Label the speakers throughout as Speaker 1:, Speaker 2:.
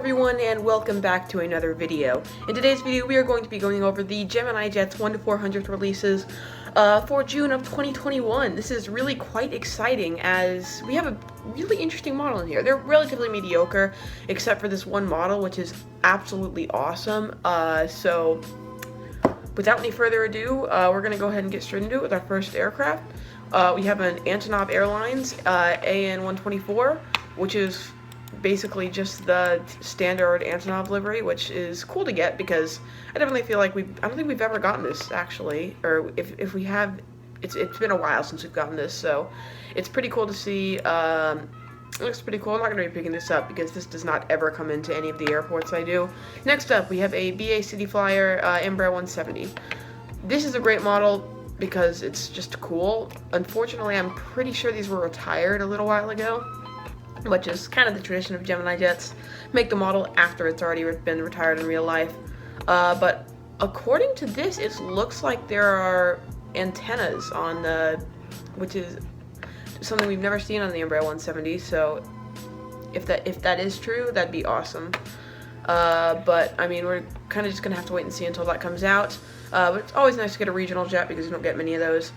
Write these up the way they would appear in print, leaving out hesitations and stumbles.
Speaker 1: everyone, and welcome back to another video. In today's video, we are going to be going over the Gemini Jets 1 to 400th releases for June of 2021. This is really quite exciting as we have a really interesting model in here. They're relatively mediocre, except for this one model, which is absolutely awesome. So without any further ado, we're going to go ahead and get straight into it with our first aircraft. We have an Antonov Airlines AN-124, which is basically just the standard Antonov livery, which is cool to get because I definitely feel like I don't think we've ever gotten this actually, or if we have, it's been a while since we've gotten this, so it's pretty cool to see. It looks pretty cool. I'm not going to be picking this up because this does not ever come into any of the airports I do. Next up, we have a BA City Flyer Embraer 170. This is a great model because it's just cool. Unfortunately, I'm pretty sure these were retired a little while ago, which is kind of the tradition of Gemini Jets. Make the model after it's already been retired in real life. But according to this, it looks like there are antennas on the, which is something we've never seen on the Embraer 170. So if that is true, that'd be awesome. But I mean, we're kind of just gonna have to wait and see until that comes out. But it's always nice to get a regional jet because you don't get many of those.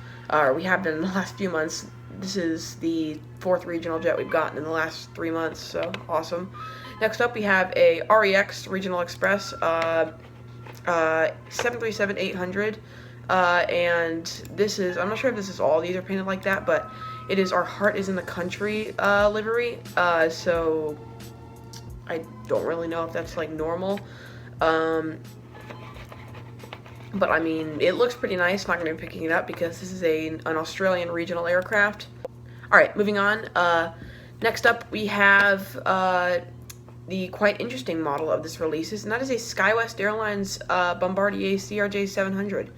Speaker 1: We have been in the last few months. This is the 4th regional jet we've gotten in the last 3 months, so awesome. Next up, we have a REX Regional Express 737-800, and this is, I'm not sure if this is all these are painted like that, but it is Our Heart is in the Country livery, so I don't really know if that's like normal. But I mean, it looks pretty nice. Not going to be picking it up because this is an Australian regional aircraft. Alright, moving on. Next up, we have the quite interesting model of this release, and that is a SkyWest Airlines Bombardier CRJ-700.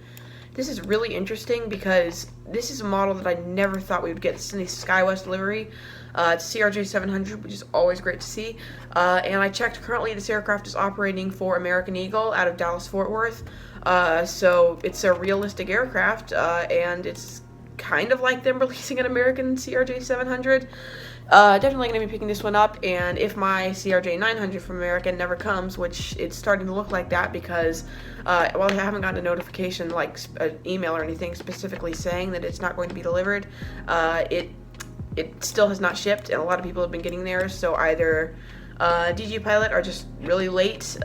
Speaker 1: This is really interesting because this is a model that I never thought we would get. This is in the SkyWest livery. It's CRJ-700, which is always great to see. And I checked, currently this aircraft is operating for American Eagle out of Dallas-Fort Worth. So it's a realistic aircraft, and it's kind of like them releasing an American CRJ-700. Definitely going to be picking this one up, and if my CRJ-900 from American never comes, which it's starting to look like that because, while I haven't gotten a notification, like an email or anything specifically saying that it's not going to be delivered, it still has not shipped, and a lot of people have been getting theirs, so either DG Pilot are just really late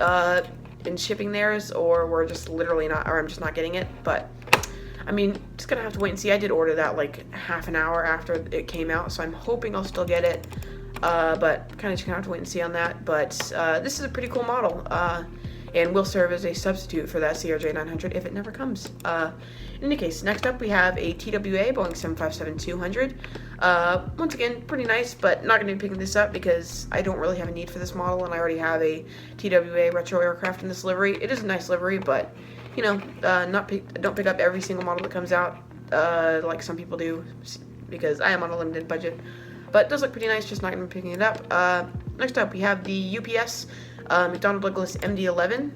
Speaker 1: in shipping theirs, or we're just literally not, or I'm just not getting it. But I mean, just gonna have to wait and see. I did order that like half an hour after it came out, so I'm hoping I'll still get it, but kind of just gonna have to wait and see on that. But this is a pretty cool model, and will serve as a substitute for that CRJ-900 if it never comes. In any case, next up we have a TWA Boeing 757-200. Once again, pretty nice, but not going to be picking this up because I don't really have a need for this model, and I already have a TWA retro aircraft in this livery. It is a nice livery, but you know, don't pick up every single model that comes out like some people do, because I am on a limited budget. But it does look pretty nice, just not going to be picking it up. Next up, we have the UPS McDonnell Douglas MD-11,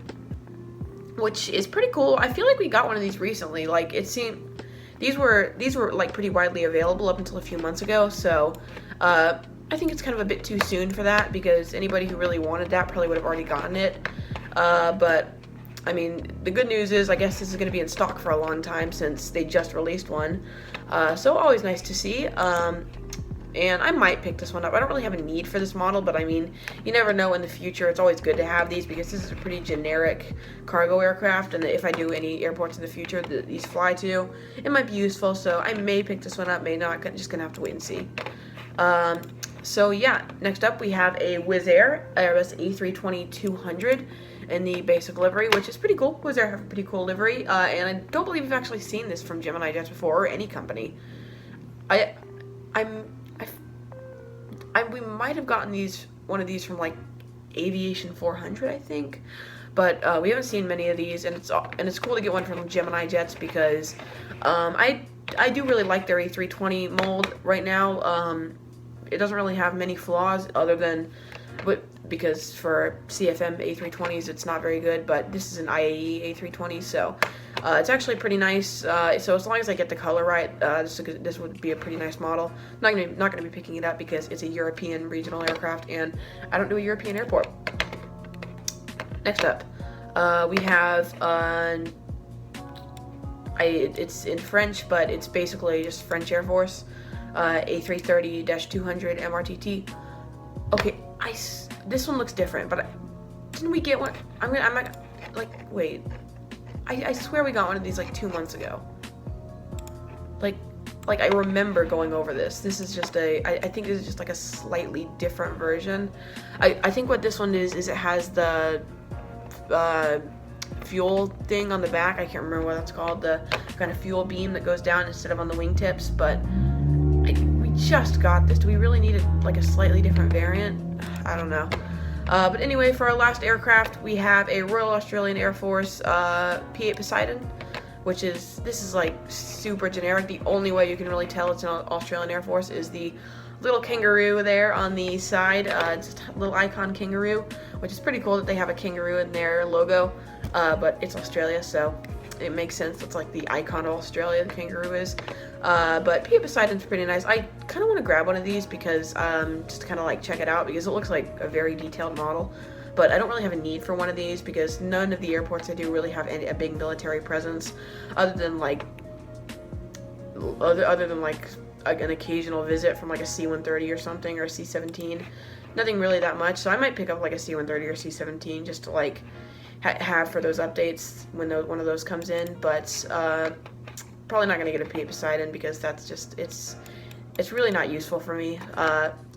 Speaker 1: which is pretty cool. I feel like we got one of these recently. Like, it seemed these were like pretty widely available up until a few months ago. So I think it's kind of a bit too soon for that because anybody who really wanted that probably would have already gotten it. But I mean, the good news is I guess this is going to be in stock for a long time since they just released one. So always nice to see. And I might pick this one up. I don't really have a need for this model, but I mean, you never know in the future. It's always good to have these because this is a pretty generic cargo aircraft, and if I do any airports in the future that these fly to, it might be useful. So I may pick this one up, may not. Just gonna have to wait and see. So yeah, next up we have a Wizz Air Airbus A320-200 in the basic livery, which is pretty cool. Wizz Air have a pretty cool livery, and I don't believe we've actually seen this from Gemini Jets before or any company. We might have gotten one of these from like Aviation 400, I think, but we haven't seen many of these, and it's cool to get one from Gemini Jets because I do really like their A320 mold right now. It doesn't really have many flaws other than, because for CFM A320s it's not very good, but this is an IAE A320, so it's actually pretty nice. So as long as I get the color right, this would be a pretty nice model. Not gonna be picking it up because it's a European regional aircraft, and I don't do a European airport. Next up, we have it's in French, but it's basically just French Air Force, A330-200 MRTT. Okay, this one looks different, but didn't we get one? Wait, I swear we got one of these like 2 months ago. Like I remember going over this. This is just I think this is just like a slightly different version. I think what this one is it has the fuel thing on the back. I can't remember what that's called. The kind of fuel beam that goes down instead of on the wingtips. But we just got this. Do we really need like a slightly different variant? I don't know. But anyway, for our last aircraft, we have a Royal Australian Air Force P-8 Poseidon, which is, this is like super generic. The only way you can really tell it's an Australian Air Force is the little kangaroo there on the side. It's a little icon kangaroo, which is pretty cool that they have a kangaroo in their logo, but it's Australia, so it makes sense. It's like the icon of Australia, the kangaroo is. But P-8 Poseidon's pretty nice. I kind of want to grab one of these because, just to kind of like check it out, because it looks like a very detailed model. But I don't really have a need for one of these because none of the airports I do really have a big military presence, other than like an occasional visit from like a C-130 or something, or a C-17. Nothing really that much. So I might pick up like a C-130 or C-17 just to like have for those updates when one of those comes in. But probably not gonna get a P-8 Poseidon because that's just it's really not useful for me.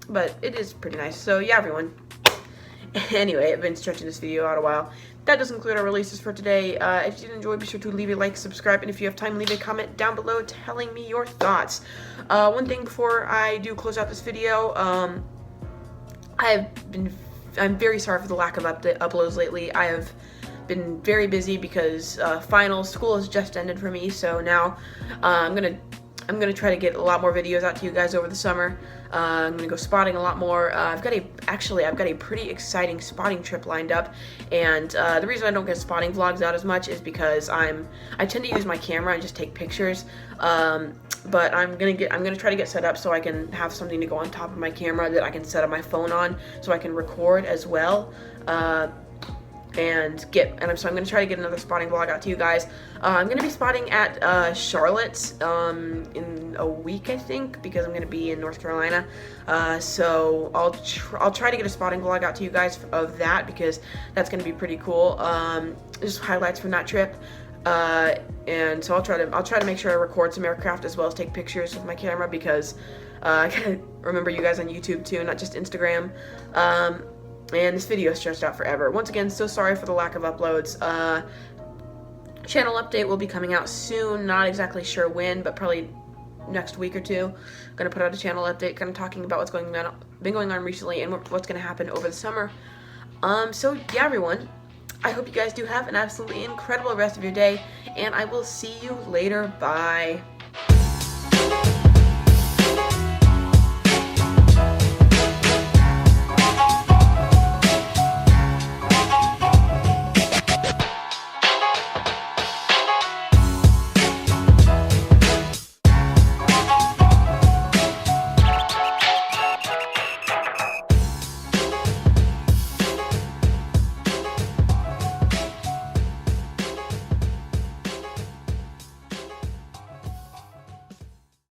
Speaker 1: But it is pretty nice. So yeah, everyone. Anyway, I've been stretching this video out a while. That does conclude our releases for today. If you did enjoy, be sure to leave a like, subscribe, and if you have time, leave a comment down below telling me your thoughts. One thing before I do close out this video, I'm very sorry for the lack of uploads lately. I have been very busy because finals, school has just ended for me, so now I'm gonna try to get a lot more videos out to you guys over the summer. I'm gonna go spotting a lot more. I've got a pretty exciting spotting trip lined up, and the reason I don't get spotting vlogs out as much is because I tend to use my camera and just take pictures. But I'm gonna try to get set up so I can have something to go on top of my camera that I can set up my phone on so I can record as well. So I'm gonna try to get another spotting vlog out to you guys. I'm gonna be spotting at Charlotte in a week, I think, because I'm gonna be in North Carolina. So I'll try to get a spotting vlog out to you guys of that because that's gonna be pretty cool. Just highlights from that trip. And so I'll try to make sure I record some aircraft as well as take pictures with my camera because I gotta remember you guys on YouTube too, not just Instagram. And this video stretched out forever. Once again, so sorry for the lack of uploads. Channel update will be coming out soon. Not exactly sure when, but probably next week or two. Gonna put out a channel update, kind of talking about what's been going on recently and what's gonna happen over the summer. So yeah, everyone. I hope you guys do have an absolutely incredible rest of your day, and I will see you later. Bye.